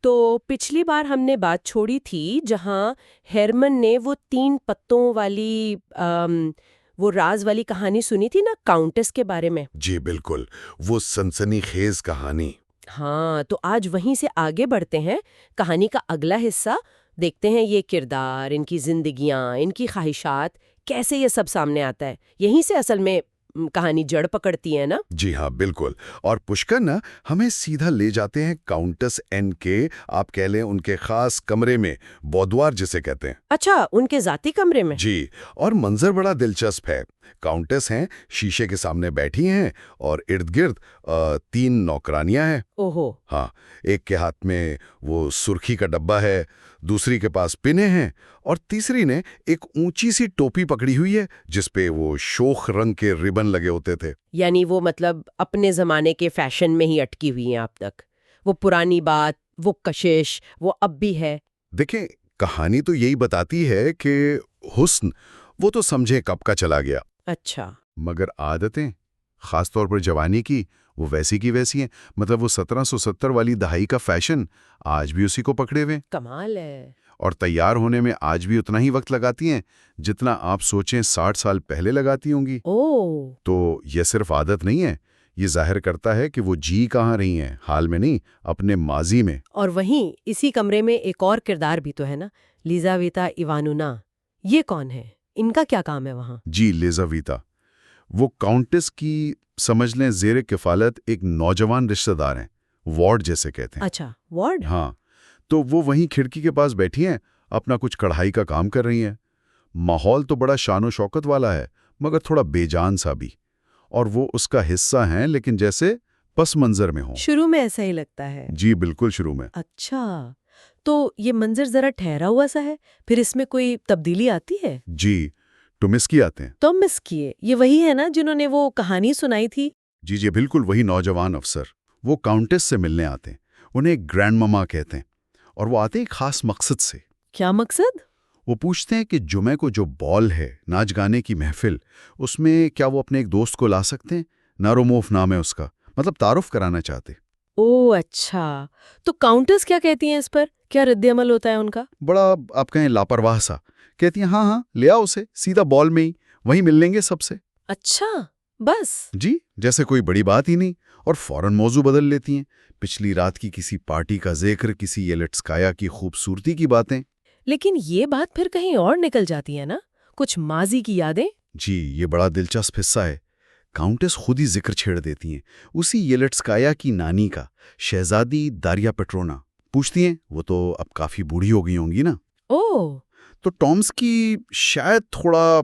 تو پچھلی بار ہم نے بات چھوڑی تھی جہاں ہیرمن نے وہ 3 پتوں والی وہ راز والی کہانی سنی تھی نا، کاؤنٹس کے بارے میں۔ جی بالکل، وہ سنسنی خیز کہانی۔ ہاں، تو آج وہیں سے آگے بڑھتے ہیں، کہانی کا اگلا حصہ دیکھتے ہیں، یہ کردار، ان کی زندگیاں، ان کی خواہشات، کیسے یہ سب سامنے آتا ہے۔ یہیں سے اصل میں کہانی جڑ پکڑتی ہے نا۔ جی ہاں بالکل، اور پشکر نا ہمیں سیدھا لے جاتے ہیں کاؤنٹس این کے، آپ کہہ لیں ان کے خاص کمرے میں، بودوار جسے کہتے ہیں۔ اچھا، ان کے ذاتی کمرے میں؟ جی، اور منظر بڑا دلچسپ ہے۔ کاؤنٹس ہیں، شیشے کے سامنے بیٹھی ہیں اور ارد گرد 3 نوکرانیاں ہیں۔ اوہو۔ ہاں، ایک کے ہاتھ میں وہ سرخی کا ڈبہ ہے، دوسری کے پاس پنے ہیں، اور تیسری نے ایک اونچی سی ٹوپی پکڑی ہوئی ہے جس پہ وہ شوخ رنگ کے ربن لگے ہوتے تھے۔ یعنی وہ مطلب اپنے زمانے کے فیشن میں ہی اٹکی ہوئی ہیں اب تک، وہ پرانی بات، وہ کشش، وہ اب بھی ہے۔ دیکھیں، کہانی تو یہی بتاتی ہے کہ حسن وہ تو سمجھے کب کا چلا گیا، اچھا۔ مگر عادتیں، خاص طور پر جوانی کی، وہ ویسی کی ویسی ہیں۔ مطلب وہ 1770 والی دہائی کا فیشن آج بھی اسی کو پکڑے ہوئے، کمال ہے۔ اور تیار ہونے میں آج بھی اتنا ہی وقت لگاتی ہیں جتنا آپ سوچیں 60 سال پہلے لگاتی ہوں گی۔ اوہ۔ تو یہ صرف عادت نہیں ہے، یہ ظاہر کرتا ہے کہ وہ جی کہاں رہی ہیں، حال میں نہیں، اپنے ماضی میں۔ اور وہیں اسی کمرے میں ایک اور کردار بھی تو ہے نا، لیزاویتا ایوانونا۔ یہ کون ہے؟ ان کا کیا کام ہے وہاں؟ جی، لیزاویتا، وہ کاؤنٹس کی سمجھ لیں زیر کفالت ایک نوجوان رشتہ دار ہیں، وارڈ جیسے کہتے ہیں۔ اچھا، وارڈ؟ ہاں، تو وہ وہیں کھڑکی کے پاس بیٹھی ہیں، اپنا کچھ کڑھائی کا کام کر رہی ہیں۔ ماحول تو بڑا شان و شوکت والا ہے، مگر تھوڑا بے جان سا بھی، اور وہ اس کا حصہ ہیں لیکن جیسے پس منظر میں ہوں۔ شروع میں ایسا ہی لگتا ہے۔ جی بالکل، شروع میں۔ اچھا، تو یہ منظر ذرا ٹھہرا ہوا سا ہے، پھر اس میں کوئی تبدیلی آتی ہے؟ جی، ٹومسکی آتے ہیں۔ تو مس کیے، یہ وہی ہے نا جنہوں نے وہ کہانی سنائی تھی؟ جی جی بالکل، وہی نوجوان افسر۔ وہ کاؤنٹس سے ملنے آتے ہیں، انہیں ایک گرینڈ مما کہتے ہیں، اور وہ آتے ہیں ایک خاص مقصد سے۔ کیا مقصد؟ وہ پوچھتے ہیں کہ جمعہ کو جو بال ہے، ناچ گانے کی محفل، اس میں کیا وہ اپنے ایک دوست کو لا سکتے ہیں؟ ناروموف نام ہے اس کا، مطلب تعارف کرانا چاہتے۔ او اچھا، تو کاؤنٹس کیا کہتی ہیں اس پر؟ کیا رد عمل ہوتا ہے ان کا؟ بڑا آپ کہیں لاپرواہ سا، کہتی ہیں ہاں ہاں لے آؤ اسے، سیدھا بال میں ہی، وہیں مل لیں گے سب سے۔ اچھا، بس؟ جی، جیسے کوئی بڑی بات ہی نہیں، اور فوراً موضوع بدل لیتی ہیں۔ پچھلی رات کی کسی پارٹی کا ذکر، کسی یلٹسکایا کی خوبصورتی کی باتیں۔ لیکن یہ بات پھر کہیں اور نکل جاتی ہے نا، کچھ ماضی کی یادیں؟ جی، یہ بڑا دلچسپ حصہ ہے۔ کاؤنٹس خود ہی ذکر چھیڑ دیتی ہیں اسی یلٹسکایا کی نانی کا، شہزادی داریا پیٹرونا۔ پوچھتی ہیں وہ تو اب کافی بوڑھی ہو گئی ہوں گی نا؟ اوہ۔ تو ٹامس کی شاید تھوڑا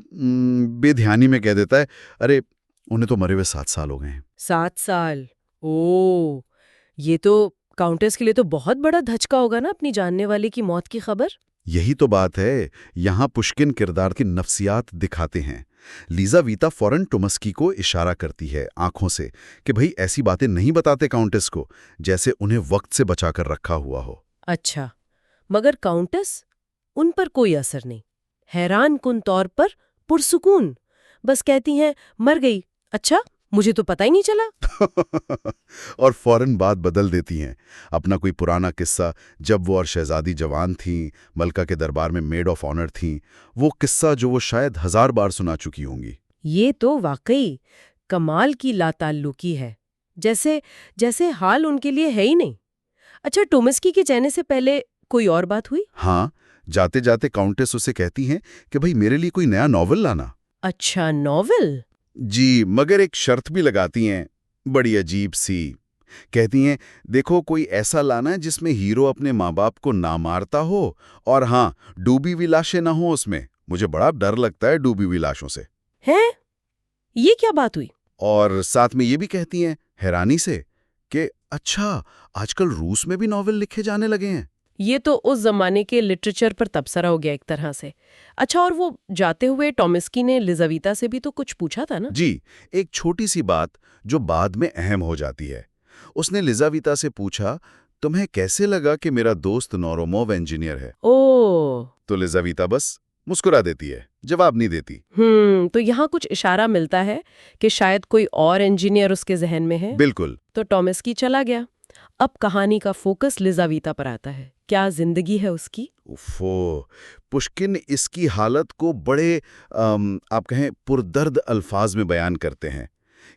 بے دھیانی میں کہہ دیتا ہے، ارے انہیں تو مرے ہوئے 7 سال ہو گئے ہیں۔ 7 سال؟ اوہ، یہ تو کاؤنٹس کے لیے تو بہت بڑا دھچکا ہوگا نا، اپنی جاننے والے کی موت کی خبر۔ یہی تو بات ہے، یہاں پشکن کردار کی نفسیات دکھاتے ہیں۔ لیزاویتا فوراً ٹومسکی کو اشارہ کرتی ہے آنکھوں سے کہ بھئی ایسی باتیں نہیں بتاتے کاؤنٹس کو، جیسے انہیں وقت سے بچا کر رکھا ہوا ہو۔ اچھا، مگر کاؤنٹس؟ ان پر کوئی اثر نہیں، حیران کن طور پر پرسکون، بس کہتی ہیں مر گئی، اچھا مجھے تو پتہ ہی نہیں چلا۔ اور فوراً بات بدل دیتی ہیں، اپنا کوئی پرانا قصہ، جب وہ اور شہزادی جوان تھیں، ملکہ کے دربار میں میڈ آف آنر تھیں، وہ قصہ جو وہ شاید 1000 بار سنا چکی ہوں گی۔ یہ تو واقعی کمال کی لاتعلقی ہے، جیسے حال ان کے لیے ہے ہی نہیں۔ اچھا، ٹومسکی کے جانے سے پہلے کوئی اور بات ہوئی؟ ہاں، جاتے جاتے کاؤنٹس اسے کہتی ہیں کہ بھئی میرے لیے کوئی نیا ناول لانا۔ اچھا، ناول؟ جی، مگر ایک شرط بھی لگاتی ہیں، بڑی عجیب سی۔ کہتی ہیں دیکھو کوئی ایسا لانا جس میں ہیرو اپنے ماں باپ کو نہ مارتا ہو، اور ہاں ڈوبی ہوئی لاشیں نہ ہوں اس میں، مجھے بڑا ڈر لگتا ہے ڈوبی ہوئی لاشوں سے۔ ہیں؟ یہ کیا بات ہوئی؟ اور ساتھ میں یہ بھی کہتی ہیں حیرانی سے کہ اچھا آج کل روس میں بھی ناول لکھے جانے لگے ہیں۔ یہ تو اس زمانے کے لٹریچر پر تبصرہ ہو گیا ایک طرح سے۔ اچھا، اور وہ جاتے ہوئے ٹومسکی نے لیزاویتا سے بھی تو کچھ پوچھا تھا نا؟ جی، ایک چھوٹی سی بات جو بعد میں اہم ہو جاتی ہے۔ اس نے لیزاویتا سے پوچھا تمہیں کیسے لگا کہ میرا دوست نوروموو انجینئر ہے؟ اوہ۔ تو لیزاویتا بس مسکرا دیتی ہے، جواب نہیں دیتی۔ تو یہاں کچھ اشارہ ملتا ہے کہ شاید کوئی اور انجینئر اس کے ذہن میں ہے۔ بالکل۔ تو ٹومسکی چلا گیا۔ اب کہانی کا فوکس لیزاویتا پر آتا ہے. کیا زندگی ہے اس کی؟ پشکن اس کی حالت کو بڑے آپ کہیں پردرد الفاظ میں بیان کرتے ہیں.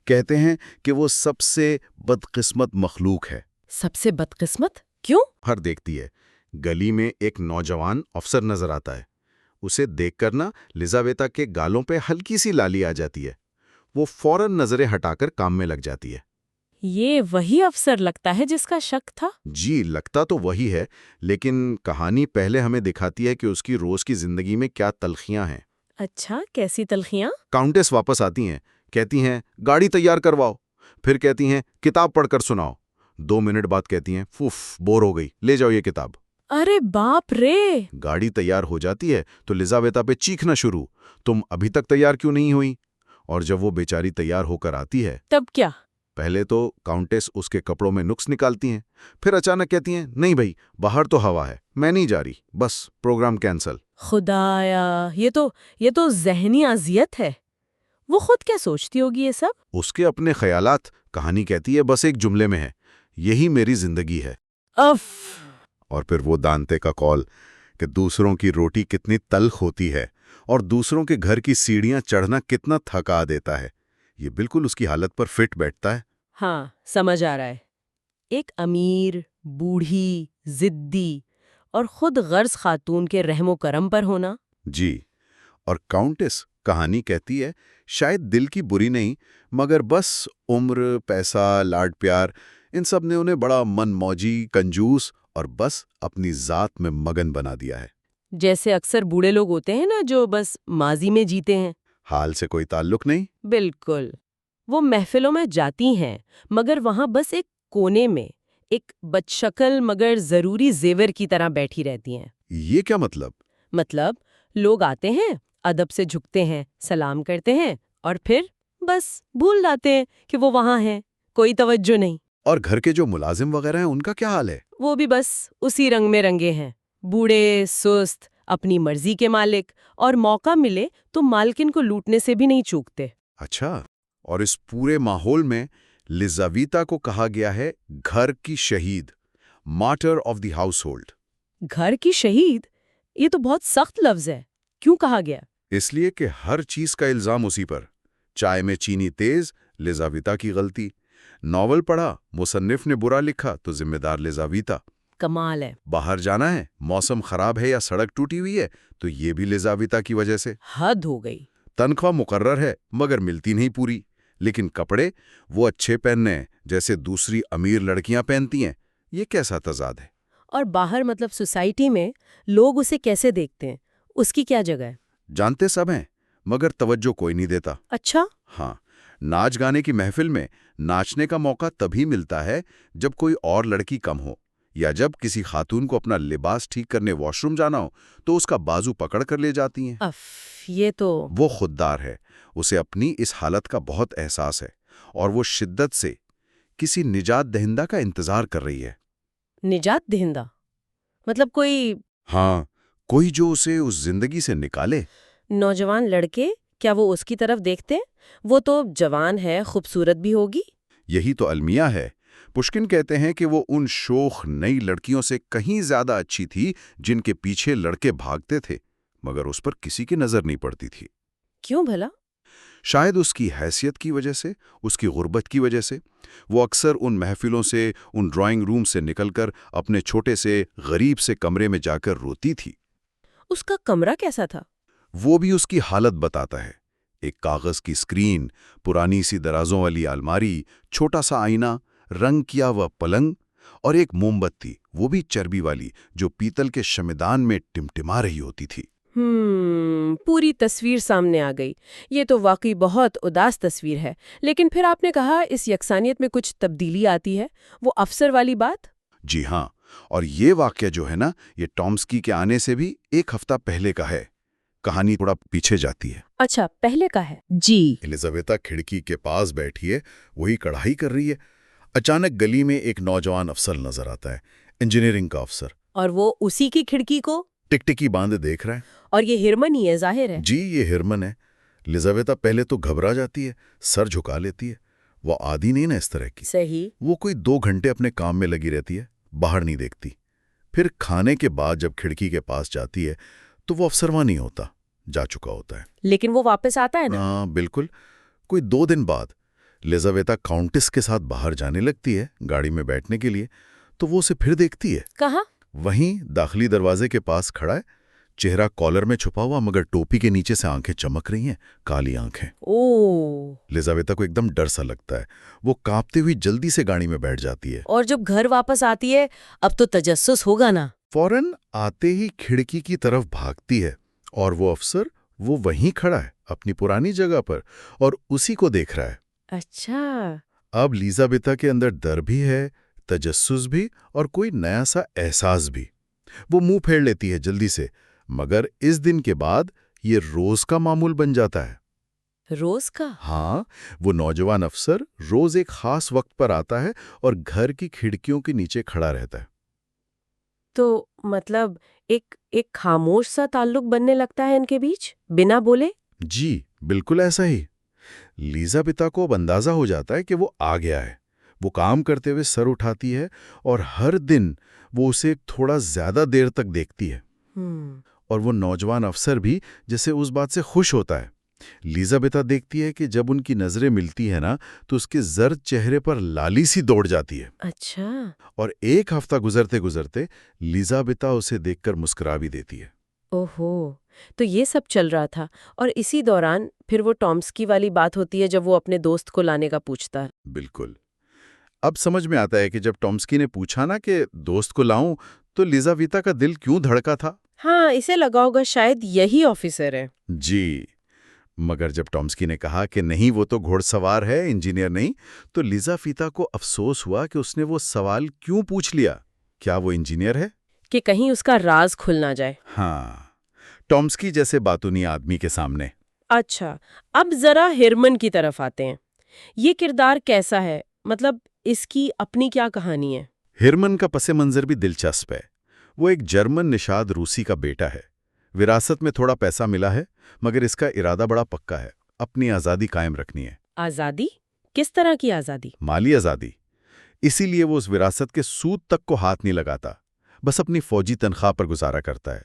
کہتے ہیں کہ وہ سب سے بدقسمت مخلوق ہے. سب سے بدقسمت؟ کیوں؟ ہر دیکھتی ہے گلی میں ایک نوجوان افسر نظر آتا ہے. اسے دیکھ کر نا لیزاویتا کے گالوں پہ ہلکی سی لالی آ جاتی ہے. وہ فوراً نظریں ہٹا کر کام میں لگ جاتی ہے. یہ وہی افسر لگتا ہے جس کا شک تھا؟ جی لگتا تو وہی ہے، لیکن کہانی پہلے ہمیں دکھاتی ہے کہ اس کی روز کی زندگی میں کیا تلخیاں ہیں. اچھا، کیسی تلخیاں؟ کاؤنٹس واپس آتی ہیں، کہتی ہیں گاڑی تیار کرواؤ، پھر کہتی ہیں کتاب پڑھ کر سناؤ. 2 منٹ بعد کہتی ہیں بور ہو گئی، لے جاؤ یہ کتاب. ارے باپ رے! گاڑی تیار ہو جاتی ہے تو لیزاویتا پہ چیخنا شروع، تم ابھی تک تیار کیوں نہیں ہوئی؟ اور جب وہ بیچاری تیار ہو کر آتی ہے تب کیا؟ پہلے تو کاؤنٹس اس کے کپڑوں میں نقص نکالتی ہیں، پھر اچانک کہتی ہیں نہیں بھائی، باہر تو ہوا ہے، میں نہیں جا رہی، بس پروگرام کینسل. خدایا، یہ تو ذہنی اذیت ہے. وہ خود کیا سوچتی ہوگی یہ سب؟ اس کے اپنے خیالات. کہانی کہتی ہے بس ایک جملے میں ہے، یہی میری زندگی ہے. اف! اور پھر وہ دانتے کا کال کہ دوسروں کی روٹی کتنی تلخ ہوتی ہے اور دوسروں کے گھر کی سیڑھیاں چڑھنا کتنا تھکا دیتا ہے. یہ بالکل اس کی حالت پر فٹ بیٹھتا ہے. ہاں، سمجھ آ رہا ہے. ایک امیر، بوڑھی، ضدی اور خود غرض خاتون کے رحم و کرم پر ہونا. جی، اور کاؤنٹس کہانی کہتی ہے شاید دل کی بری نہیں، مگر بس عمر، پیسہ، لاڈ پیار، ان سب نے انہیں بڑا من موجی، کنجوس اور بس اپنی ذات میں مگن بنا دیا ہے. جیسے اکثر بوڑھے لوگ ہوتے ہیں نا جو بس ماضی میں جیتے ہیں. حال سے کوئی تعلق نہیں. بالکل. وہ محفلوں میں جاتی ہیں مگر وہاں بس ایک کونے میں ایک بدشکل مگر ضروری زیور کی طرح بیٹھی رہتی ہیں. یہ کیا مطلب؟ مطلب لوگ آتے ہیں، ادب سے جھکتے ہیں، سلام کرتے ہیں اور پھر بس بھول جاتے ہیں کہ وہ وہاں ہیں. کوئی توجہ نہیں. اور گھر کے جو ملازم وغیرہ ہیں ان کا کیا حال ہے؟ وہ بھی بس اسی رنگ میں رنگے ہیں. بوڑھے، سست، اپنی مرضی کے مالک، اور موقع ملے تو مالکن کو لوٹنے سے بھی نہیں چوکتے. اچھا، اور اس پورے ماحول میں لیزاویتا کو کہا گیا ہے گھر کی شہید، mortar of the house hold. گھر کی شہید؟ یہ تو بہت سخت لفظ ہے. کیوں کہا گیا؟ اس لیے کہ ہر چیز کا الزام اسی پر. چائے میں چینی تیز، لیزاویتا کی غلطی. ناول پڑھا، مصنف نے برا لکھا تو ذمہ دار لیزاویتا. کمال ہے. باہر جانا ہے، موسم خراب ہے یا سڑک ٹوٹی ہوئی ہے تو یہ بھی لیزاویتا کی وجہ سے. حد ہو گئی. تنخواہ مقرر ہے مگر ملتی نہیں پوری، لیکن کپڑے وہ اچھے پہننے ہیں جیسے دوسری امیر لڑکیاں پہنتی ہیں. یہ کیسا تضاد ہے؟ اور باہر مطلب سوسائٹی میں لوگ اسے کیسے دیکھتے ہیں؟ اس کی کیا جگہ ہے؟ جانتے سب ہیں مگر توجہ کوئی نہیں دیتا. اچھا. ہاں، ناچ گانے کی محفل میں ناچنے کا موقع تبھی ملتا ہے جب کوئی اور لڑکی کم ہو، یا جب کسی خاتون کو اپنا لباس ٹھیک کرنے واش روم جانا ہو تو اس کا بازو پکڑ کر لے جاتی ہیں. یہ تو وہ خوددار ہے، اسے اپنی اس حالت کا بہت احساس ہے اور وہ شدت سے کسی نجات دہندہ کا انتظار کر رہی ہے. نجات دہندہ؟ مطلب کوئی؟ ہاں، کوئی جو اسے اس زندگی سے نکالے. نوجوان لڑکے؟ کیا وہ اس کی طرف دیکھتے؟ وہ تو جوان ہے، خوبصورت بھی ہوگی. یہی تو المیہ ہے. پشکن کہتے ہیں کہ وہ ان شوخ نئی لڑکیوں سے کہیں زیادہ اچھی تھی جن کے پیچھے لڑکے بھاگتے تھے، مگر اس پر کسی کی نظر نہیں پڑتی تھی. کیوں بھلا؟ شاید اس کی حیثیت کی وجہ سے، اس کی غربت کی وجہ سے. وہ اکثر ان محفلوں سے، ان ڈرائنگ روم سے نکل کر اپنے چھوٹے سے غریب سے کمرے میں جا کر روتی تھی. اس کا کمرہ کیسا تھا؟ وہ بھی اس کی حالت بتاتا ہے. ایک کاغذ کی اسکرین، پرانی سی درازوں والی الماری، چھوٹا سا آئینہ، رنگ کیا ہوا پلنگ اور ایک موم بتی، وہ بھی چربی والی، جو پیتل کے شمعدان میں ٹمٹما رہی ہوتی تھی. پوری تصویر سامنے آ گئی. یہ تو واقعی بہت اداس تصویر ہے. لیکن پھر آپ نے کہا اس یکسانیت میں کچھ تبدیلی آتی ہے، وہ افسر والی بات؟ جی ہاں، اور یہ واقعہ جو ہے نا، یہ ٹامسکی کے آنے سے بھی 1 ہفتہ پہلے کا ہے. کہانی تھوڑا پیچھے جاتی ہے. اچھا، پہلے کا ہے. جی. ایلزاویتا کھڑکی کے پاس بیٹھی ہے، وہی کڑھائی کر رہی ہے. اچانک گلی میں ایک نوجوان افسر نظر آتا ہے، انجینئرنگ کا افسر. اور وہ اسی کی کھڑکی کو ٹکٹکی باندھے دیکھ رہا ہے. اور یہ ہرمن ہی ہے، ظاہر ہے. جی، یہ ہرمن ہے. ایلزاویتا پہلے تو گھبرا جاتی ہے، سر جھکا لیتی ہے. وہ عادی نہیں نا اس طرح کی. صحیح. وہ کوئی 2 گھنٹے اپنے کام میں لگی رہتی ہے، باہر نہیں دیکھتی. پھر کھانے کے بعد جب کھڑکی کے پاس جاتی ہے تو وہ افسر وہاں نہیں ہوتا، جا چکا ہوتا ہے. لیکن وہ واپس آتا ہے نا؟ ہاں بالکل. کوئی 2 دن بعد لیزاویتا کاؤنٹس کے ساتھ باہر جانے لگتی ہے گاڑی میں بیٹھنے کے لیے، تو وہ اسے پھر دیکھتی ہے. کہاں؟ وہیں داخلی دروازے کے پاس کھڑا ہے، چہرہ کالر میں چھپا ہوا، مگر ٹوپی کے نیچے سے آنکھیں چمک رہی ہیں، کالی آنکھیں. اوہ. لیزاویتا کو ایک دم ڈر سا لگتا ہے. وہ کانپتے ہوئی جلدی سے گاڑی میں بیٹھ جاتی ہے. اور جب گھر واپس آتی ہے اب تو تجسس ہوگا نا؟ فوراً آتے ہی کھڑکی کی طرف بھاگتی ہے اور وہ افسر وہ وہیں کھڑا ہے اپنی پرانی جگہ پر اور اسی کو دیکھ رہا ہے. اچھا. اب لیزاویتا کے اندر ڈر بھی ہے، تجسس بھی، اور کوئی نیا سا احساس بھی. وہ منہ پھیر لیتی ہے جلدی سے، مگر اس دن کے بعد یہ روز کا معمول بن جاتا ہے. روز کا؟ ہاں، وہ نوجوان افسر روز ایک خاص وقت پر آتا ہے اور گھر کی کھڑکیوں کے نیچے کھڑا رہتا ہے. تو مطلب ایک خاموش سا تعلق بننے لگتا ہے ان کے بیچ بنا بولے؟ جی بالکل ایسا ہی. لیزاویتا کو اب اندازہ ہو جاتا ہے کہ وہ آ گیا ہے. وہ کام کرتے ہوئے سر اٹھاتی ہے اور ہر دن وہ اسے تھوڑا زیادہ دیر تک دیکھتی ہے. اور وہ نوجوان افسر بھی جیسے اس بات سے خوش ہوتا ہے. لیزاویتا دیکھتی ہے کہ جب ان کی نظریں ملتی ہیں نا تو اس کے زرد چہرے پر لالی سی دوڑ جاتی ہے. اچھا. اور ایک ہفتہ گزرتے گزرتے لیزاویتا اسے دیکھ کر مسکرا بھی دیتی ہے. اوہو. تو یہ سب چل رہا تھا اور اسی دوران پھر وہ ٹامسکی والی بات ہوتی ہے جب وہ اپنے دوست کو لانے کا پوچھتا ہے. بالکل. اب سمجھ میں آتا ہے کہ جب ٹامسکی نے پوچھا نا کہ دوست کو لاؤں تو لیزاویتا کا دل کیوں دھڑکا تھا. ہاں، اسے لگا ہوگا شاید یہی آفیسر ہے. جی. مگر جب ٹامسکی نے کہا کہ نہیں وہ تو گھوڑ سوار ہے، انجینئر نہیں، تو لیزاویتا کو افسوس ہوا کہ اس نے وہ سوال کیوں پوچھ لیا. کیا وہ انجینئر ہے؟ کہ کہیں اس کا راز کھل نہ جائے. ہاں، ٹامسکی جیسے باتونی آدمی کے سامنے. اچھا، اب ذرا ہرمن کی طرف آتے ہیں. یہ کردار کیسا ہے؟ مطلب اس کی اپنی کیا کہانی ہے؟ ہرمن کا پس منظر بھی دلچسپ ہے. وہ ایک جرمن نژاد روسی کا بیٹا ہے. وراثت میں تھوڑا پیسہ ملا ہے، مگر اس کا ارادہ بڑا پکا ہے، اپنی آزادی قائم رکھنی ہے. آزادی؟ کس طرح کی آزادی؟ مالی آزادی. اسی لیے وہ اس وراثت کے سود تک کو ہاتھ نہیں لگاتا، بس اپنی فوجی تنخواہ پر گزارا کرتا ہے.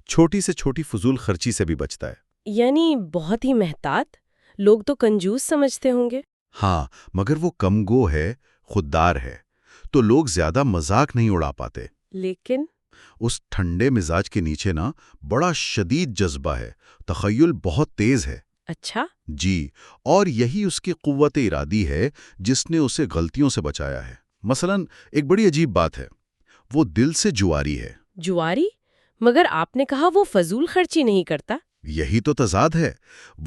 چھوٹی سے چھوٹی فضول خرچی سے بھی بچتا ہے. یعنی بہت ہی محتاط. لوگ تو کنجوس سمجھتے ہوں گے. ہاں، مگر وہ کم گو ہے، خوددار ہے، تو لوگ زیادہ مذاق نہیں اڑا پاتے. لیکن اس ٹھنڈے مزاج کے نیچے نا بڑا شدید جذبہ ہے، تخیل بہت تیز ہے. اچھا. جی، اور یہی اس کی قوت ارادی ہے جس نے اسے غلطیوں سے بچایا ہے. مثلا ایک بڑی عجیب بات ہے، وہ دل سے جواری ہے. جواری؟ مگر آپ نے کہا وہ فضول خرچی نہیں کرتا. یہی تو تضاد ہے.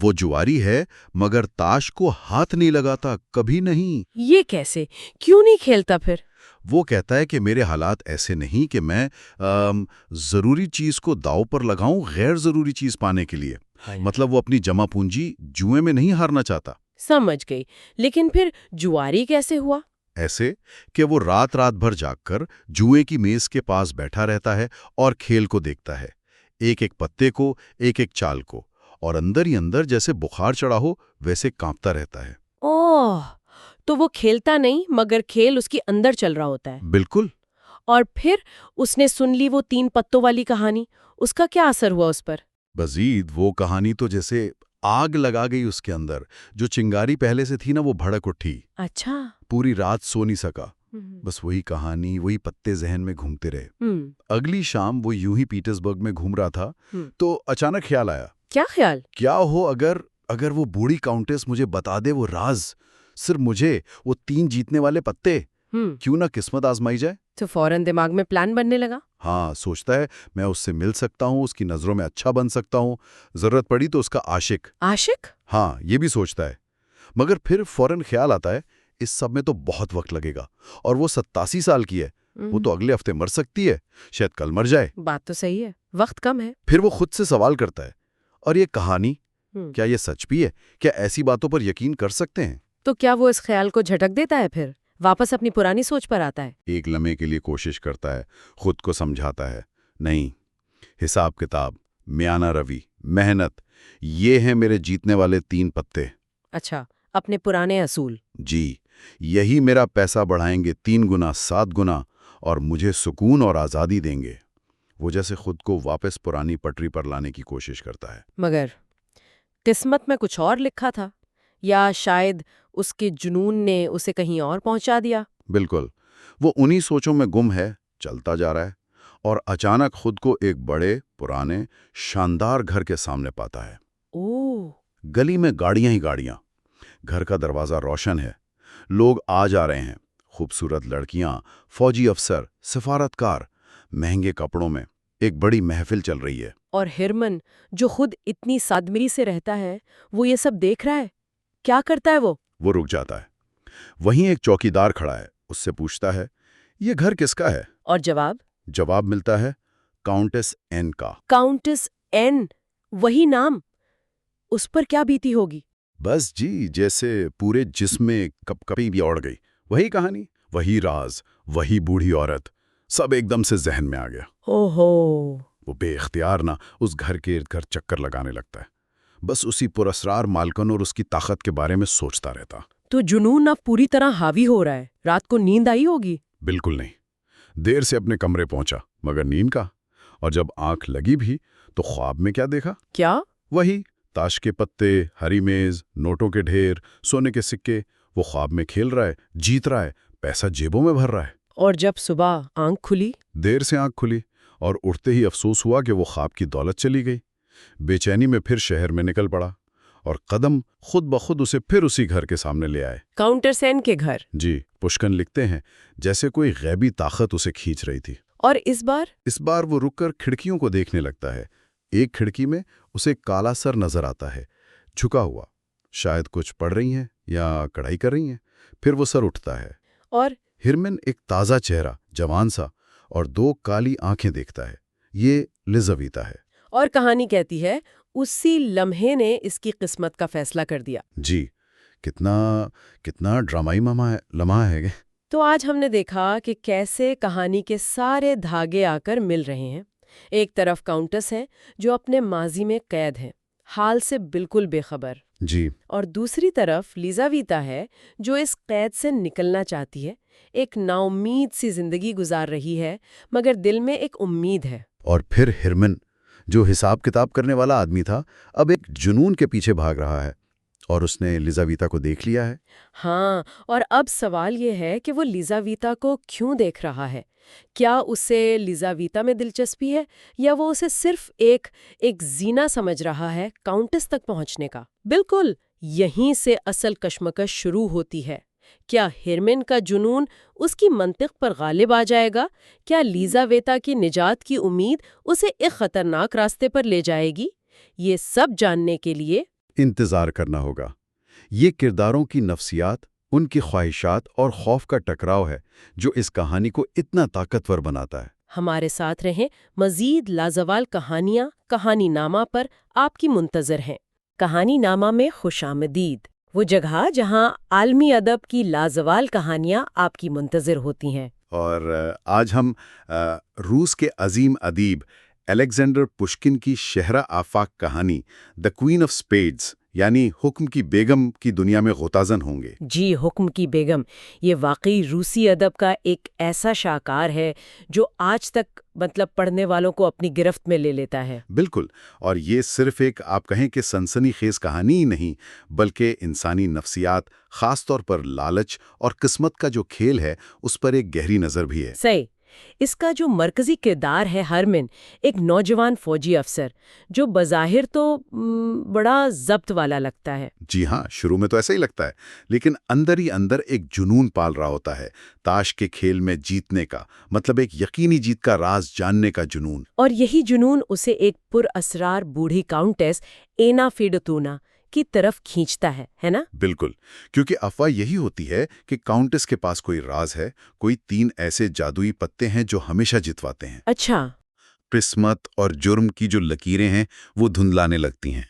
وہ جواری ہے مگر تاش کو ہاتھ نہیں لگاتا، کبھی نہیں. یہ کیسے؟ کیوں نہیں کھیلتا پھر؟ وہ کہتا ہے کہ میرے حالات ایسے نہیں کہ میں ضروری چیز کو داؤ پر لگاؤں غیر ضروری چیز پانے کے لیے. مطلب وہ اپنی جمع پونجی جوئے میں نہیں ہارنا چاہتا. سمجھ گئی. لیکن پھر جواری کیسے ہوا؟ ایسے کہ وہ رات رات بھر جاگ کر جوئے کی میز کے پاس بیٹھا رہتا ہے اور کھیل کو دیکھتا ہے، ایک ایک پتے کو، ایک ایک چال کو، اور اندر ہی اندر جیسے بخار چڑھا ہو ویسے کانپتا رہتا ہے. اوہ، تو وہ کھیلتا نہیں مگر کھیل اس کے اندر چل رہا ہوتا ہے. بالکل. اور پھر اس نے سن لی وہ 3 پتوں والی کہانی. اس کا کیا اثر ہوا اس پر؟ مزید وہ کہانی تو جیسے آگ لگا گئی اس کے اندر. جو چنگاری پہلے سے تھی نا وہ بھڑک اٹھی. اچھا. پوری رات سو نہیں سکا. بس وہی کہانی، وہی پتے ذہن میں گھومتے رہے. اگلی شام وہ یوں ہی پیٹرزبرگ میں گھوم رہا تھا تو اچانک خیال آیا. کیا خیال؟ کیا ہو اگر وہ بوڑھی کاؤنٹس مجھے بتا دے وہ راز، صرف مجھے، وہ 3 جیتنے والے پتے. کیوں نہ قسمت آزمائی جائے. تو فوراً دماغ میں پلان بننے لگا. ہاں، سوچتا ہے میں اس سے مل سکتا ہوں، اس کی نظروں میں اچھا بن سکتا ہوں، ضرورت پڑی تو اس کا عاشق. عاشق؟ ہاں، یہ بھی سوچتا ہے. مگر پھر فوراً خیال آتا ہے اس سب میں تو بہت وقت لگے گا، اور وہ 87 سال کی ہے. وہ تو اگلے ہفتے مر سکتی ہے، شاید کل مر جائے. بات تو صحیح ہے، وقت کم ہے. پھر وہ خود سے سوال کرتا ہے، اور یہ کہانی کیا یہ سچ بھی ہے؟ کیا ایسی باتوں پر یقین کر سکتے ہیں؟ تو کیا وہ اس خیال کو جھٹک دیتا ہے، پھر واپس اپنی پرانی سوچ پر آتا ہے؟ ایک لمحے کے لیے کوشش کرتا ہے، خود کو سمجھاتا ہے، نہیں، حساب کتاب، میانہ روی، محنت، یہ ہیں میرے جیتنے والے 3 پتے. اچھا، اپنے پرانے اصول۔ جی، یہی میرا پیسہ بڑھائیں گے 3 گنا 7 گنا اور مجھے سکون اور آزادی دیں گے۔ وہ جیسے خود کو واپس پرانی پٹری پر لانے کی کوشش کرتا ہے۔ مگر قسمت میں کچھ اور لکھا تھا، یا شاید اس کے جنون نے اسے کہیں اور پہنچا دیا۔ بالکل، وہ انہی سوچوں میں گم ہے، چلتا جا رہا ہے، اور اچانک خود کو ایک بڑے، پرانے، شاندار گھر کے سامنے پاتا ہے۔ اوہ! گلی میں گاڑیاں ہی گاڑیاں، گھر کا دروازہ روشن ہے، لوگ آ جا رہے ہیں، خوبصورت لڑکیاں، فوجی افسر، سفارتکار، مہنگے کپڑوں میں ایک بڑی محفل چل رہی ہے۔ اور ہرمن، جو خود اتنی سادگی سے رہتا ہے، وہ یہ سب دیکھ رہا ہے۔ کیا کرتا ہے وہ؟ وہ رک جاتا ہے۔ وہیں ایک چوکیدار کھڑا ہے، اس سے پوچھتا ہے، یہ گھر کس کا ہے؟ اور جواب؟ جواب ملتا ہے، کاؤنٹس این کا۔ کاؤنٹس این، وہی نام۔ اس پر کیا بیتی ہوگی؟ بس جی، جیسے پورے جسم میں کپ کپی بھی اوڑ گئی۔ وہی کہانی، وہی راز، وہی بوڑھی عورت، سب ایک دم سے ذہن میں آ گیا۔ اوہو! وہ بے اختیار نہ اس گھر کے ارد گرد چکر لگانے لگتا ہے، بس اسی پراسرار مالکن اور اس کی طاقت کے بارے میں سوچتا رہتا۔ تو جنون اب پوری طرح حاوی ہو رہا ہے۔ رات کو نیند آئی ہوگی؟ بالکل نہیں، دیر سے اپنے کمرے پہنچا، مگر نیند کا، اور جب آنکھ لگی بھی تو خواب میں کیا دیکھا؟ کیا؟ وہی تاش کے پتے، ہری میز، نوٹوں کے ڈھیر، سونے کے سکے۔ وہ خواب میں کھیل رہا ہے، جیت رہا ہے، پیسہ جیبوں میں بھر رہا ہے۔ اور جب صبح آنکھ کھلی؟ دیر سے آنکھ کھلی، اور اٹھتے ہی افسوس ہوا کہ وہ خواب کی دولت چلی گئی۔ بے چینی میں پھر شہر میں نکل پڑا، اور قدم خود بخود اسے پھر اسی گھر کے سامنے لے آئے۔ کاؤنٹر سین کے گھر؟ جی، پشکن لکھتے ہیں جیسے کوئی غیبی طاقت اسے کھینچ رہی تھی۔ اور اس بار وہ رک کر کھڑکیوں کو دیکھنے لگتا ہے۔ ایک کھڑکی میں اسے کالا سر نظر آتا ہے، جھکا ہوا، شاید کچھ پڑھ رہی ہیں یا کڑھائی کر رہی ہیں۔ پھر وہ سر اٹھتا ہے، اور ہرمن ایک تازہ چہرہ، جوان سا، اور 2 کالی آنکھیں دیکھتا ہے۔ یہ لزاویتا ہے۔ اور کہانی کہتی ہے اسی لمحے نے اس کی قسمت کا فیصلہ کر دیا۔ جی، کتنا ڈرامائی لمحہ ہے۔ تو آج ہم نے دیکھا کہ کیسے کہانی کے سارے دھاگے آ کر مل رہے ہیں۔ ایک طرف کاؤنٹس ہے جو اپنے ماضی میں قید ہے، حال سے بالکل بے خبر۔ جی، اور دوسری طرف لیزاویتا ہے جو اس قید سے نکلنا چاہتی ہے، ایک نا امید سی زندگی گزار رہی ہے، مگر دل میں ایک امید ہے۔ اور پھر ہرمن، جو حساب کتاب کرنے والا آدمی تھا، اب ایک جنون کے پیچھے بھاگ رہا ہے، اور اس نے لیزاویتا کو دیکھ لیا ہے۔ ہاں، اور اب سوال یہ ہے کہ وہ لیزاویتا کو کیوں دیکھ رہا ہے؟ کیا اسے لیزاویتا میں دلچسپی ہے، یا وہ اسے صرف ایک زینہ سمجھ رہا ہے کاؤنٹس تک پہنچنے کا؟ بالکل، یہیں سے اصل کشمکش شروع ہوتی ہے۔ کیا ہرمن کا جنون اس کی منطق پر غالب آ جائے گا؟ کیا لیزاویتا کی نجات کی امید اسے ایک خطرناک راستے پر لے جائے گی؟ یہ سب جاننے کے لیے انتظار کرنا ہوگا۔ یہ کرداروں کی نفسیات، ان کی خواہشات اور خوف کا ٹکراؤ ہے جو اس کہانی کو اتنا طاقتور بناتا ہے۔ ہمارے ساتھ رہیں، مزید لازوال کہانیاں کہانی نامہ پر آپ کی منتظر ہیں۔ کہانی نامہ میں خوش آمدید، وہ جگہ جہاں عالمی ادب کی لازوال کہانیاں آپ کی منتظر ہوتی ہیں۔ اور آج ہم روس کے عظیم ادیب الیگزینڈر پشکن کی شہرہ آفاق کہانی دی کوئین آف اسپیڈز یعنی حکم کی بیگم کی دنیا میں غوطہ ہوں گے۔ جی، حکم کی بیگم، یہ واقعی روسی ادب کا ایک ایسا شاہکار ہے جو آج تک پڑھنے والوں کو اپنی گرفت میں لے لیتا ہے۔ بالکل، اور یہ صرف ایک آپ کہیں کہ سنسنی خیز کہانی ہی نہیں، بلکہ انسانی نفسیات، خاص طور پر لالچ اور قسمت کا جو کھیل ہے، اس پر ایک گہری نظر بھی ہے۔ صحیح۔ اس کا جو مرکزی کردار ہے ہرمن، ایک نوجوان فوجی افسر جو بظاہر تو بڑا ضبط والا لگتا ہے۔ جی ہاں، شروع میں تو ایسا ہی لگتا ہے، لیکن اندر ہی اندر ایک جنون پال رہا ہوتا ہے، تاش کے کھیل میں جیتنے کا، مطلب ایک یقینی جیت کا راز جاننے کا جنون۔ اور یہی جنون اسے ایک پر اسرار بوڑھی کاؤنٹس اینا فیڈتونا کی طرف کھینچتا ہے نا؟ بالکل، کیونکہ افواہ یہی ہوتی ہے کہ کاؤنٹس کے پاس کوئی راز ہے، کوئی 3 ایسے جادوئی پتے ہیں جو ہمیشہ جتواتے ہیں۔ اچھا۔ قسمت اور جرم کی جو لکیریں ہیں وہ دھندلانے لگتی ہیں۔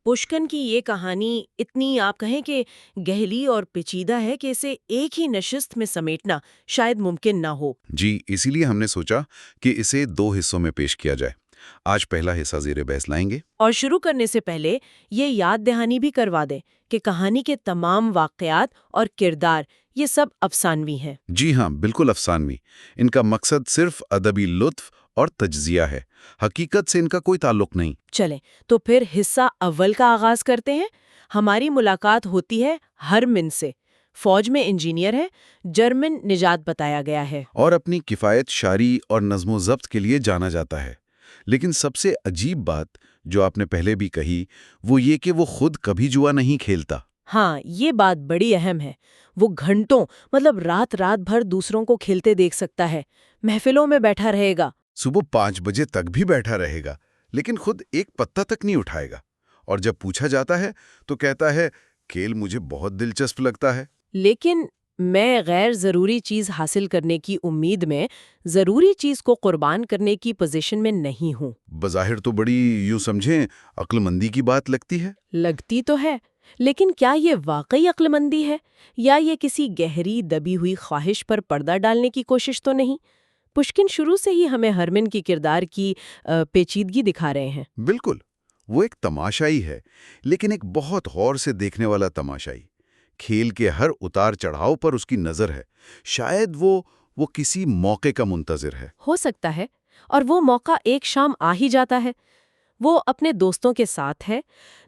پشکن کی یہ کہانی اتنی آپ کہیں کہ گہری اور پیچیدہ ہے کہ اسے ایک ہی نشست میں سمیٹنا شاید ممکن نہ ہو۔ جی، اسی لیے ہم نے سوچا کہ اسے 2 حصوں میں پیش کیا جائے۔ آج پہلا حصہ زیر بحث لائیں گے۔ اور شروع کرنے سے پہلے یہ یاد دہانی بھی کروا دیں کہ کہانی کے تمام واقعات اور کردار یہ سب افسانوی ہیں۔ جی ہاں، بالکل افسانوی۔ ان کا مقصد صرف ادبی لطف اور تجزیہ ہے، حقیقت سے ان کا کوئی تعلق نہیں۔ چلیں تو پھر حصہ اول کا آغاز کرتے ہیں۔ ہماری ملاقات ہوتی ہے ہرمن سے۔ فوج میں انجینئر ہے، جرمن نژاد بتایا گیا ہے۔ اور اپنی کفایت شعری اور نظم و ضبط کے لیے جانا جاتا ہے۔ لیکن سب سے عجیب بات جو آپ نے پہلے بھی کہی وہ یہ کہ وہ خود کبھی جوا نہیں کھیلتا۔ ہاں، یہ بات بڑی اہم ہے۔ وہ گھنٹوں مطلب رات بھر دوسروں کو کھیلتے دیکھ سکتا ہے، محفلوں میں بیٹھا رہے گا، صبح 5 بجے تک بھی بیٹھا رہے گا، لیکن خود ایک پتا تک نہیں اٹھائے گا۔ اور جب پوچھا جاتا ہے تو کہتا ہے کھیل مجھے بہت دلچسپ لگتا ہے۔ لیکن میں غیر ضروری چیز حاصل کرنے کی امید میں ضروری چیز کو قربان کرنے کی پوزیشن میں نہیں ہوں۔ بظاہر تو بڑی یوں سمجھیں عقل مندی کی بات لگتی ہے۔ لگتی تو ہے، لیکن کیا یہ واقعی عقل مندی ہے یا یہ کسی گہری دبی ہوئی خواہش پر پردہ ڈالنے کی کوشش تو نہیں؟ پشکن شروع سے ہی ہمیں ہرمن کی کردار کی پیچیدگی دکھا رہے ہیں۔ بالکل، وہ ایک تماشائی ہے، لیکن ایک بہت غور سے دیکھنے والا تماشائی۔ کھیل کے ہر اتار چڑھاؤ پر اس کی نظر ہے۔ شاید وہ کسی موقع کا منتظر ہے۔ ہو سکتا ہے، اور وہ موقع ایک شام آ ہی جاتا ہے۔ وہ اپنے دوستوں کے ساتھ ہے۔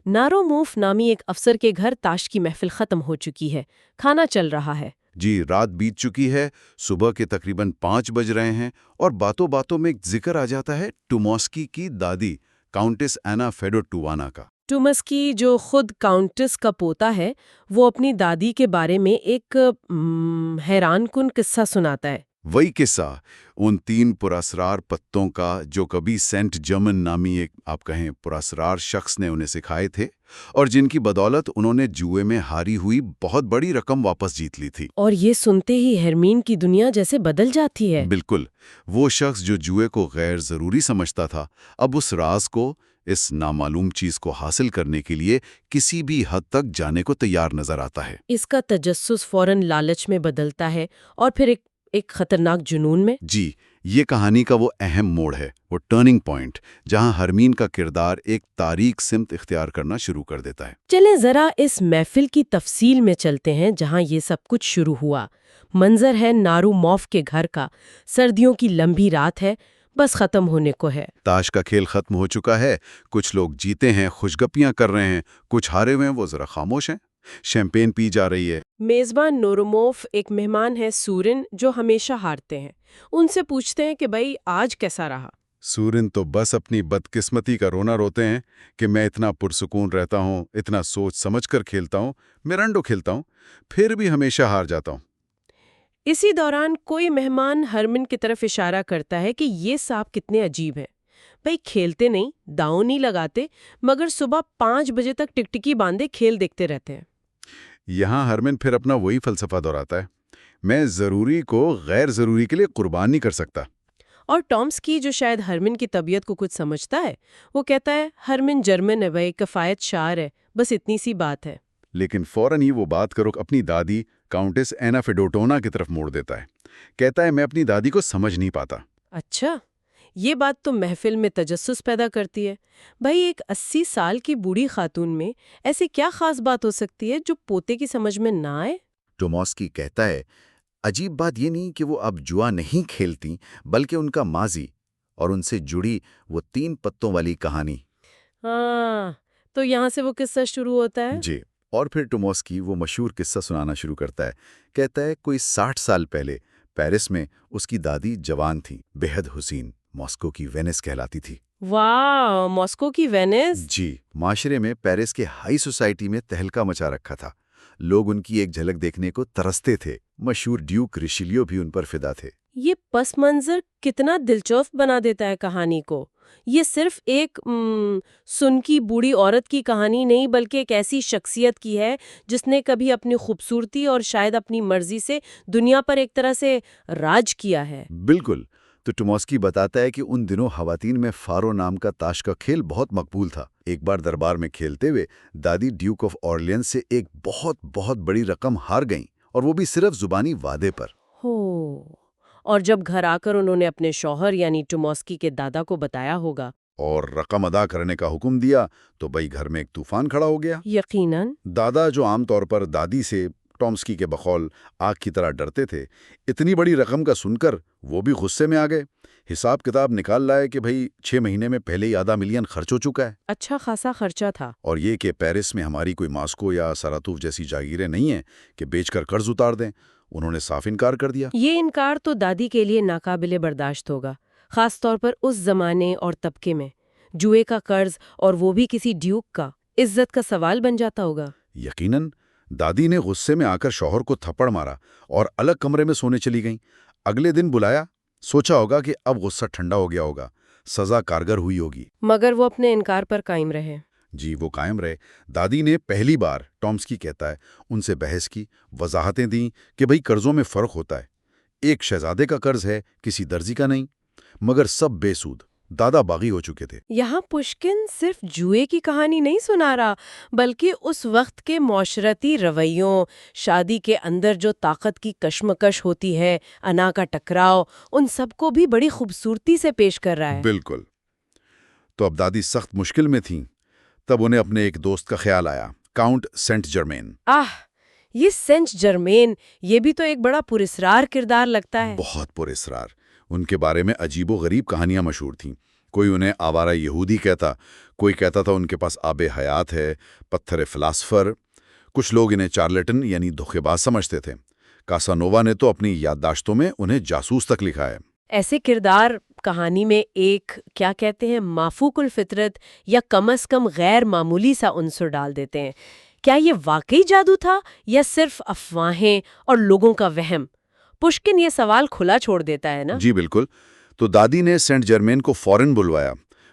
ناروموف نامی ایک افسر کے گھر تاش کی محفل ختم ہو چکی ہے، کھانا چل رہا ہے۔ جی، رات بیت چکی ہے، صبح کے تقریباً 5 بج رہے ہیں، اور باتوں باتوں میں ایک ذکر آ جاتا ہے ٹوماسکی کی دادی کاؤنٹس اینا فیڈوٹوانا کا۔ ٹومسکی جو خود کاؤنٹس کا پوتا ہے، وہ اپنی دادی کے بارے میں ایک حیران کن قصہ سناتا ہے۔ وہی قصہ، ان 3 پراسرار پتوں کا جو کبھی سینٹ جرمن نامی ایک آپ کہیں پراسرار شخص نے انہیں سکھائے تھے، اور جن کی بدولت انہوں نے جوئے میں ہاری ہوئی بہت بڑی رقم واپس جیت لی تھی۔ اور یہ سنتے ہی ہرمین کی دنیا جیسے بدل جاتی ہے۔ بالکل، وہ شخص جو جوئے کو غیر ضروری سمجھتا تھا، اب اس راز کو، اس نامعلوم چیز کو حاصل کرنے کے لیے کسی بھی حد تک جانے کو تیار نظر آتا ہے۔ اس کا تجسس فوراً لالچ میں بدلتا ہے اور پھر ایک خطرناک جنون میں۔ جی، یہ کہانی کا وہ اہم موڑ ہے، وہ ٹرننگ پوائنٹ، جہاں ہرمین کا کردار ایک تاریک سمت اختیار کرنا شروع کر دیتا ہے۔ چلیں ذرا اس محفل کی تفصیل میں چلتے ہیں جہاں یہ سب کچھ شروع ہوا۔ منظر ہے ناروموف کے گھر کا، سردیوں کی لمبی رات ہے، بس ختم ہونے کو ہے۔ تاش کا کھیل ختم ہو چکا ہے، کچھ لوگ جیتے ہیں، خوشگپیاں کر رہے ہیں، کچھ ہارے ہوئے ہیں، وہ ذرا خاموش ہیں، شیمپین پی جا رہی ہے۔ میزبان نوروموف ایک مہمان ہے سورن جو ہمیشہ ہارتے ہیں۔ ان سے پوچھتے ہیں کہ بھائی آج کیسا رہا؟ سورن تو بس اپنی بدقسمتی کا رونا روتے ہیں کہ میں اتنا پرسکون رہتا ہوں، اتنا سوچ سمجھ کر کھیلتا ہوں، میرنڈو کھیلتا ہوں، پھر بھی ہمیشہ ہار جاتا ہوں۔ اسی دوران کوئی مہمان ہرمن کی طرف اشارہ کرتا ہے کہ یہ صاحب کتنے عجیب ہیں، بھائی کھیلتے نہیں، داؤں نہیں لگاتے، مگر صبح 5 بجے تک ٹکٹکی باندھے کھیل دیکھتے رہتے ہیں۔ یہاں ہرمن پھر اپنا وہی فلسفہ دہراتا ہے، میں ضروری کو غیر ضروری کے لیے قربان نہیں کر سکتا۔ اور ٹامسکی جو شاید ہرمن کی طبیعت کو کچھ سمجھتا ہے، وہ کہتا ہے ہرمن جرمن ہے بھائی، کفایت شعر ہے، بس اتنی سی بات ہے۔ لیکن فوراً ہی وہ بات کرو اپنی دادی کاؤنٹس اینا فیڈوٹونا کی طرف موڑ دیتا ہے، کہتا ہے میں اپنی دادی کو سمجھ نہیں پاتا۔ اچھا، یہ بات تو محفل میں تجسس پیدا کرتی ہے۔ بھائی ایک 80 سال کی بوڑھی خاتون میں ایسی کیا خاص بات ہو سکتی ہے جو پوتے کی سمجھ میں نہ آئے؟ ٹوماسکی کہتا ہے عجیب بات یہ نہیں کہ وہ اب جوا نہیں کھیلتی، بلکہ ان کا ماضی اور ان سے جڑی وہ 3 پتوں والی کہانی۔ ہاں، تو یہاں سے وہ قصہ شروع ہوتا ہے۔ جی، اور پھر ٹوماسکی وہ مشہور قصہ سنانا شروع کرتا ہے۔ کہتا ہے کوئی 60 سال پہلے پیرس میں اس کی دادی جوان تھی، بے حد حسین، ماسکو کی وینس کہلاتی تھی۔ واہ، ماسکو کی وینس! جی، معاشرے میں پیرس کے ہائی سوسائٹی میں تہلکہ مچا رکھا تھا، لوگ ان کی ایک جھلک دیکھنے کو ترستے تھے، مشہور ڈیوک ریشیلیو بھی ان پر فدا تھے۔ یہ پس منظر کتنا دلچسپ بنا دیتا ہے کہانی کو۔ یہ صرف ایک سنکی بوڑھی عورت کی کہانی نہیں بلکہ ایک ایسی شخصیت کی ہے جس نے کبھی اپنی خوبصورتی اور شاید اپنی مرضی سے دنیا پر ایک طرح سے راج کیا ہے۔ بالکل، تو ٹوماسکی بتاتا ہے کہ ان دنوں خواتین میں فارو نام کا تاش کا کھیل بہت مقبول تھا۔ ایک بار دربار میں کھیلتے ہوئے دادی ڈیوک آف اورلینز سے ایک بہت بڑی رقم ہار گئیں، اور وہ بھی صرف زبانی وعدے پر۔ ہو، اور جب گھر آ کر انہوں نے اپنے شوہر یعنی ٹوماسکی کے دادا کو بتایا ہوگا اور رقم ادا کرنے کا حکم دیا تو بھائی گھر میں ایک طوفان کھڑا ہو گیا۔ یقیناً۔ دادا جو عام طور پر دادی سے ٹامسکی کے بقول آگ کی طرح ڈرتے تھے، اتنی بڑی رقم کا سن کر وہ بھی غصے میں آ گئے۔ حساب کتاب نکال لائے کہ بھائی 6 مہینے میں پہلے ہی ½ ملین خرچ ہو چکا ہے۔ اچھا خاصا خرچہ تھا۔ اور یہ کہ پیرس میں ہماری کوئی ماسکو یا سراتوف جیسی جاگیریں نہیں ہیں کہ بیچ کر قرض اتار دیں۔ انہوں نے صاف انکار کر دیا۔ یہ انکار تو دادی کے لیے ناقابل برداشت ہوگا، خاص طور پر اس زمانے اور طبقے میں۔ جوئے کا قرض اور وہ بھی کسی ڈیوک کا، عزت کا سوال بن جاتا ہوگا۔ یقیناً دادی نے غصے میں آ کر شوہر کو تھپڑ مارا اور الگ کمرے میں سونے چلی گئیں۔ اگلے دن بلایا، سوچا ہوگا کہ اب غصہ ٹھنڈا ہو گیا ہوگا، سزا کارگر ہوئی ہوگی۔ مگر وہ اپنے انکار پر قائم رہے۔ جی وہ قائم رہے۔ دادی نے پہلی بار، ٹامسکی کہتا ہے، ان سے بحث کی، وضاحتیں دیں کہ بھئی قرضوں میں فرق ہوتا ہے۔ ایک شہزادے کا قرض ہے، کسی درزی کا نہیں۔ مگر سب بے سود۔ دادا باغی ہو چکے تھے۔ یہاں پشکن صرف جوئے کی کہانی نہیں سنا رہا، بلکہ اس وقت کے معاشرتی رویوں، شادی کے اندر جو طاقت کی کشمکش ہوتی ہے، انا کا ٹکراؤ، ان سب کو بھی بڑی خوبصورتی سے پیش کر رہا ہے۔ بالکل۔ تو اب دادی سخت مشکل میں تھیں۔ تب انہیں اپنے ایک دوست کا خیال آیا، کاؤنٹ سینٹ جرمین۔ یہ سینٹ جرمین، یہ بھی تو ایک بڑا پراسرار کردار لگتا ہے۔ بہت پراسرار۔ ان کے بارے میں عجیب و غریب کہانیاں مشہور تھیں۔ کوئی انہیں آوارہ یہودی کہتا، کوئی کہتا تھا ان کے پاس آب حیات ہے، پتھر فلاسفر۔ کچھ لوگ انہیں چارلٹن یعنی دھوکے باز سمجھتے تھے۔ کاسانووا نے تو اپنی یادداشتوں میں انہیں جاسوس تک لکھا ہے۔ ایسے کردار کہانی میں ایک کیا کہتے ہیں مافوق الفطرت یا کم از کم غیر معمولی سا عنصر ڈال دیتے ہیں۔ کیا یہ واقعی جادو تھا یا صرف افواہیں اور لوگوں کا وہم؟ پشکن یہ سوال کھلا چھوڑ دیتا ہے نا۔ جی بالکل۔ تو دادی نے سینٹ جرمین کو فوراً بلوایا۔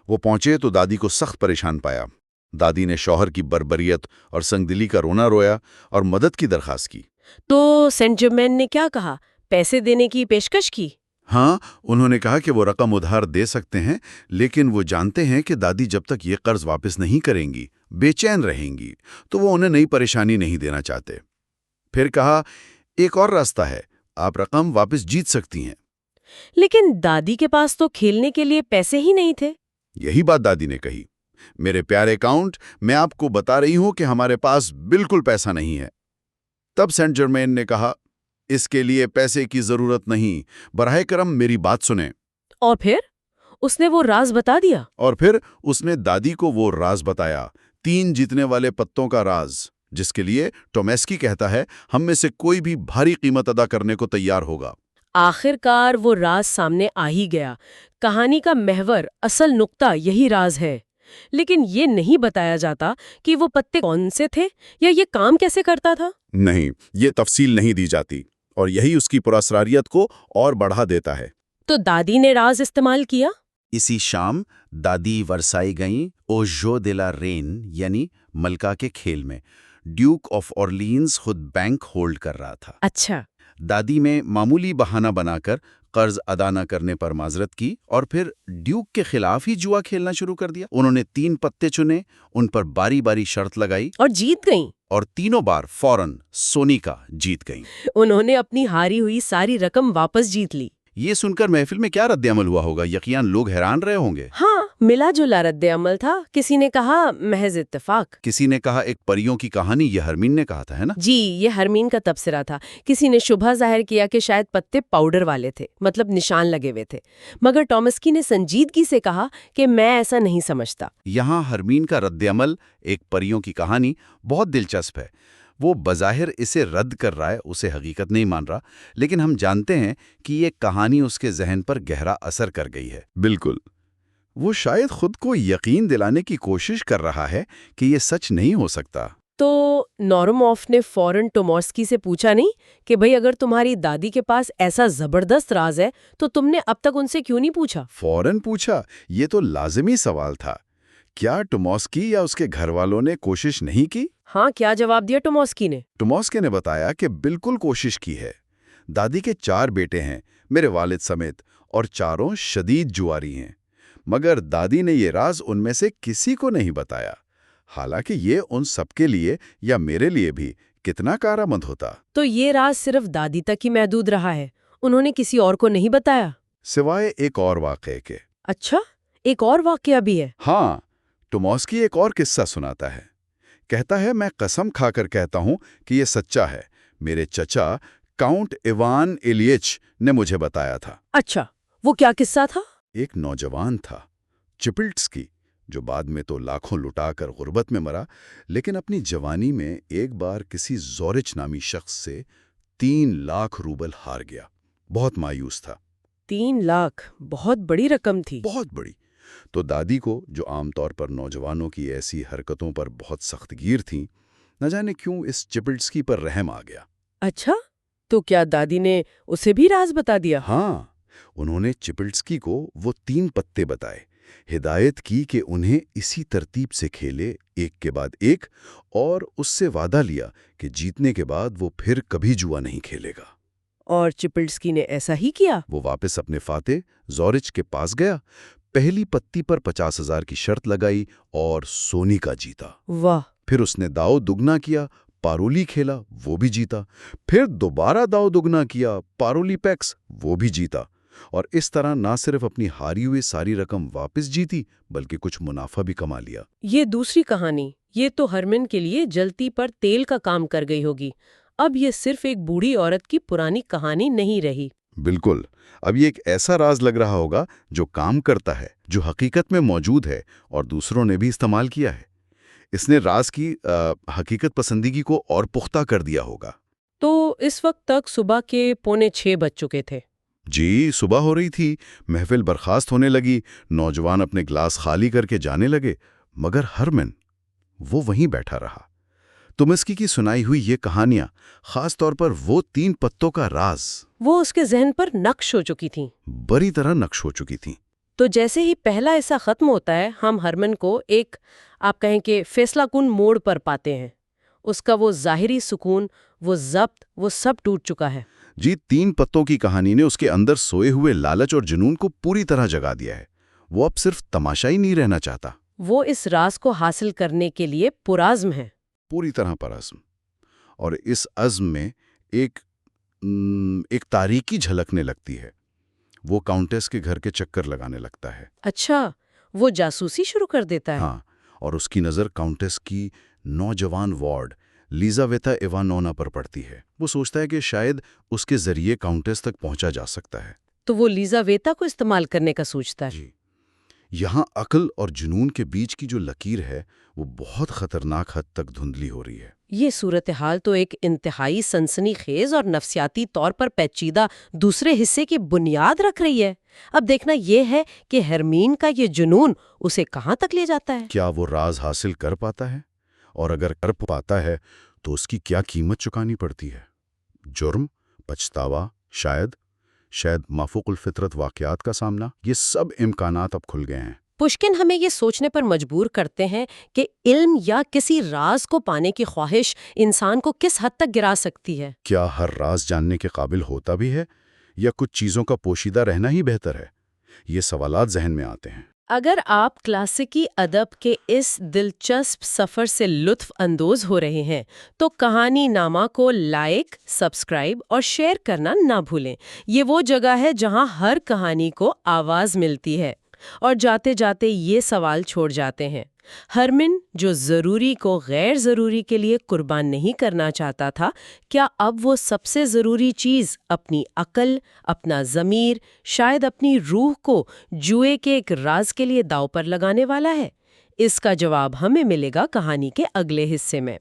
وہ پہنچے تو دادی کو سخت پریشان پایا۔ دادی نے شوہر کی بربریت اور سنگ دلی کا رونا رویا اور مدد کی درخواست کی۔ تو سینٹ جرمین نے کیا کہا؟ پیسے دینے کی پیشکش کی؟ ہاں، انہوں نے کہا کہ وہ رقم ادھار دے سکتے ہیں، لیکن وہ جانتے ہیں کہ دادی جب تک یہ قرض واپس نہیں کریں گی، بے چین رہیں گی، تو وہ انہیں نئی پریشانی نہیں دینا چاہتے۔ پھر کہا، ایک اور راستہ ہے، آپ رقم واپس جیت سکتی ہیں۔ لیکن دادی کے پاس تو کھیلنے کے لیے پیسے ہی نہیں تھے۔ یہی بات دادی نے کہی، میرے پیارے کاؤنٹ، میں آپ کو بتا رہی ہوں کہ ہمارے پاس بالکل پیسہ نہیں ہے۔ تب سینٹ جرمین نے کہا، اس کے لیے پیسے کی ضرورت نہیں، براہ کرم میری بات سنیں۔ اور پھر اس نے وہ راز بتا دیا۔ اور پھر اس نے دادی کو وہ راز بتایا، 3 جیتنے والے پتوں کا راز، جس کے لیے ٹامسکی کہتا ہے ہم میں سے کوئی بھی بھاری قیمت ادا کرنے کو تیار ہوگا۔ آخر کار وہ راز سامنے آ ہی گیا۔ کہانی کا محور، اصل نقطہ یہی راز ہے۔ لیکن یہ نہیں بتایا جاتا کہ وہ پتے کون سے تھے یا یہ کام کیسے کرتا تھا۔ نہیں، یہ تفصیل نہیں دی جاتی، اور یہی اس کی پراسراریت کو اور بڑھا دیتا ہے۔ تو دادی نے راز استعمال کیا؟ اسی شام دادی ورسائی گئیں او جو دے لا رین یعنی ملکہ کے کھیل میں۔ ڈیوک آف اورلینز خود بینک ہولڈ کر رہا تھا۔ اچھا۔ دادی میں معمولی بہانہ بنا کر قرض ادا نہ کرنے پر معذرت کی اور پھر ڈیوک کے خلاف ہی جوا کھیلنا شروع کر دیا۔ انہوں نے 3 پتے چنے، ان پر باری باری شرط لگائی اور جیت گئیں۔ اور تینوں بار فوراً سونی کا جیت گئیں۔ انہوں نے اپنی ہاری ہوئی ساری رقم واپس جیت لی۔ یہ سن کر محفل میں کیا رد عمل ہوا ہوگا؟ یقیناً لوگ حیران رہے ہوں گے۔ ہاں، ملا جلا رد عمل تھا۔ کسی نے کہا محض اتفاق، کسی نے کہا ایک پریوں کی کہانی، یہ ہرمین نے کہا تھا، ہے نا؟ جی یہ ہرمین کا تبصرہ تھا۔ کسی نے شبہ ظاہر کیا کہ شاید پتے پاؤڈر والے تھے، مطلب نشان لگے ہوئے تھے، مگر ٹامسکی نے سنجیدگی سے کہا کہ میں ایسا نہیں سمجھتا۔ یہاں ہرمین کا رد عمل، ایک پریوں کی کہانی، بہت دلچسپ ہے۔ وہ بظاہر اسے رد کر رہا ہے، اسے حقیقت نہیں مان رہا، لیکن ہم جانتے ہیں کہ یہ کہانی اس کے ذہن پر گہرا اثر کر گئی ہے۔ بالکل، وہ شاید خود کو یقین دلانے کی کوشش کر رہا ہے کہ یہ سچ نہیں ہو سکتا۔ تو نوروموف نے فوراً ٹامسکی سے پوچھا نہیں کہ بھئی اگر تمہاری دادی کے پاس ایسا زبردست راز ہے تو تم نے اب تک ان سے کیوں نہیں پوچھا؟ فوراً پوچھا، یہ تو لازمی سوال تھا۔ کیا ٹامسکی یا اس کے گھر والوں نے کوشش نہیں کی؟ ہاں، کیا جواب دیا ٹامسکی نے؟ ٹامسکی نے بتایا کہ بالکل کوشش کی ہے۔ دادی کے 4 بیٹے ہیں، میرے والد سمیت، اور چاروں شدید جواری ہیں، مگر دادی نے یہ راز ان میں سے کسی کو نہیں بتایا، حالانکہ یہ ان سب کے لیے یا میرے لیے بھی کتنا کارآمد ہوتا۔ تو یہ راز صرف دادی تک ہی محدود رہا ہے، انہوں نے کسی اور کو نہیں بتایا؟ سوائے ایک اور واقعے کے۔ اچھا، ایک اور واقعہ بھی ہے؟ ہاں، ٹوماسکی ایک اور قصہ سناتا ہے۔ کہتا ہے میں قسم کھا کر کہتا ہوں کہ یہ سچا ہے، میرے چچا کاؤنٹ ایوان ایلیچ نے مجھے بتایا تھا۔ اچھا، وہ کیا قصہ تھا؟ ایک نوجوان تھا چپلٹسکی، جو بعد میں تو لاکھوں لٹا کر غربت میں مرا، لیکن اپنی جوانی میں ایک بار کسی زورچ نامی شخص سے 3 لاکھ روبل ہار گیا۔ بہت مایوس تھا۔ 3 لاکھ بہت بڑی رقم تھی۔ بہت بڑی۔ تو دادی کو، جو عام طور پر نوجوانوں کی ایسی حرکتوں پر بہت سخت گیر تھیں، نہ جانے کیوں اس چپلٹسکی پر رحم آ گیا۔ اچھا، تو کیا دادی نے اسے بھی راز بتا دیا؟ ہاں، انہوں نے چپلٹسکی کو وہ 3 پتے بتائے، ہدایت کی کہ انہیں اسی ترتیب سے کھیلے، ایک کے بعد ایک، اور اس سے وعدہ لیا کہ جیتنے کے بعد وہ پھر کبھی جوا نہیں کھیلے گا۔ اور چپلٹسکی نے ایسا ہی کیا؟ وہ واپس اپنے فاتح زورچ کے پاس گیا، پہلی پتی پر 50,000 کی شرط لگائی اور سونی کا جیتا۔ واہ! پھر اس نے داؤ دگنا کیا، پارولی کھیلا، وہ بھی جیتا۔ پھر دوبارہ داؤ دگنا کیا، پارولی پیکس، وہ بھی جیتا۔ اور اس طرح نہ صرف اپنی ہاری ہوئی ساری رقم واپس جیتی، بلکہ کچھ منافع بھی کما لیا۔ یہ دوسری کہانی، یہ تو ہرمن کے لیے جلتی پر تیل کا کام کر گئی ہوگی۔ اب یہ صرف ایک بوڑھی عورت کی پرانی کہانی نہیں رہی۔ بالکل، اب یہ ایک ایسا راز لگ رہا ہوگا جو کام کرتا ہے، جو حقیقت میں موجود ہے اور دوسروں نے بھی استعمال کیا ہے۔ اس نے راز کی حقیقت پسندگی کو اور پختہ کر دیا ہوگا۔ تو اس وقت تک صبح کے 5:45 بج چکے تھے۔ جی، صبح ہو رہی تھی، محفل برخاست ہونے لگی، نوجوان اپنے گلاس خالی کر کے جانے لگے، مگر ہرمن وہ وہیں بیٹھا رہا۔ ٹوماسکی کی سنائی ہوئی یہ کہانیاں، خاص طور پر وہ 3 پتوں کا راز، وہ اس کے ذہن پر نقش ہو چکی تھیں۔ بری طرح نقش ہو چکی تھیں۔ تو جیسے ہی پہلا حصہ ختم ہوتا ہے، ہم ہرمن کو ایک، آپ کہیں کہ فیصلہ کن موڑ پر پاتے ہیں۔ اس کا وہ ظاہری سکون، وہ ضبط، وہ سب ٹوٹ چکا ہے۔ جی، 3 پتوں کی کہانی نے اس کے اندر سوئے ہوئے لالچ اور جنون کو پوری طرح جگا دیا ہے۔ وہ اب صرف تماشا ہی نہیں رہنا چاہتا، وہ اس راز کو حاصل کرنے کے لیے پرعزم ہے۔ پوری طرح پرعزم۔ اور اس عزم میں ایک تاریکی جھلکنے لگتی ہے۔ وہ کاؤنٹس کے گھر کے چکر لگانے لگتا ہے۔ اچھا، وہ جاسوسی شروع کر دیتا ہے۔ ہاں، اور اس کی نظر کاؤنٹس کی نوجوان وارڈ لیزاویتا ایوانونا پر پڑتی ہے۔ وہ سوچتا ہے کہ شاید اس کے ذریعے کاؤنٹس تک پہنچا جا سکتا ہے۔ تو وہ لیزاویتا کو استعمال کرنے کا سوچتا ہے۔ جی، یہاں عقل اور جنون کے بیچ کی جو لکیر ہے، وہ بہت خطرناک حد تک دھندلی ہو رہی ہے۔ یہ صورتحال تو ایک انتہائی سنسنی خیز اور نفسیاتی طور پر پیچیدہ دوسرے حصے کی بنیاد رکھ رہی ہے۔ اب دیکھنا یہ ہے کہ ہرمین کا یہ جنون اسے کہاں تک لے جاتا ہے۔ کیا وہ راز حاصل کر پاتا ہے؟ اور اگر کر پاتا ہے تو اس کی کیا قیمت چکانی پڑتی ہے؟ جرم، پچھتاوا، شاید مافوق الفطرت واقعات کا سامنا، یہ سب امکانات اب کھل گئے ہیں۔ پشکن ہمیں یہ سوچنے پر مجبور کرتے ہیں کہ علم یا کسی راز کو پانے کی خواہش انسان کو کس حد تک گرا سکتی ہے۔ کیا ہر راز جاننے کے قابل ہوتا بھی ہے، یا کچھ چیزوں کا پوشیدہ رہنا ہی بہتر ہے؟ یہ سوالات ذہن میں آتے ہیں۔ اگر آپ کلاسیکی ادب کے اس دلچسپ سفر سے لطف اندوز ہو رہے ہیں تو کہانی نامہ کو لائک، سبسکرائب اور شیئر کرنا نہ بھولیں۔ یہ وہ جگہ ہے جہاں ہر کہانی کو آواز ملتی ہے۔ اور جاتے جاتے یہ سوال چھوڑ جاتے ہیں، ہرمن جو ضروری کو غیر ضروری کے لیے قربان نہیں کرنا چاہتا تھا، کیا اب وہ سب سے ضروری چیز، اپنی عقل، اپنا ضمیر، شاید اپنی روح کو جوئے کے ایک راز کے لیے داؤ پر لگانے والا ہے؟ اس کا جواب ہمیں ملے گا کہانی کے اگلے حصے میں۔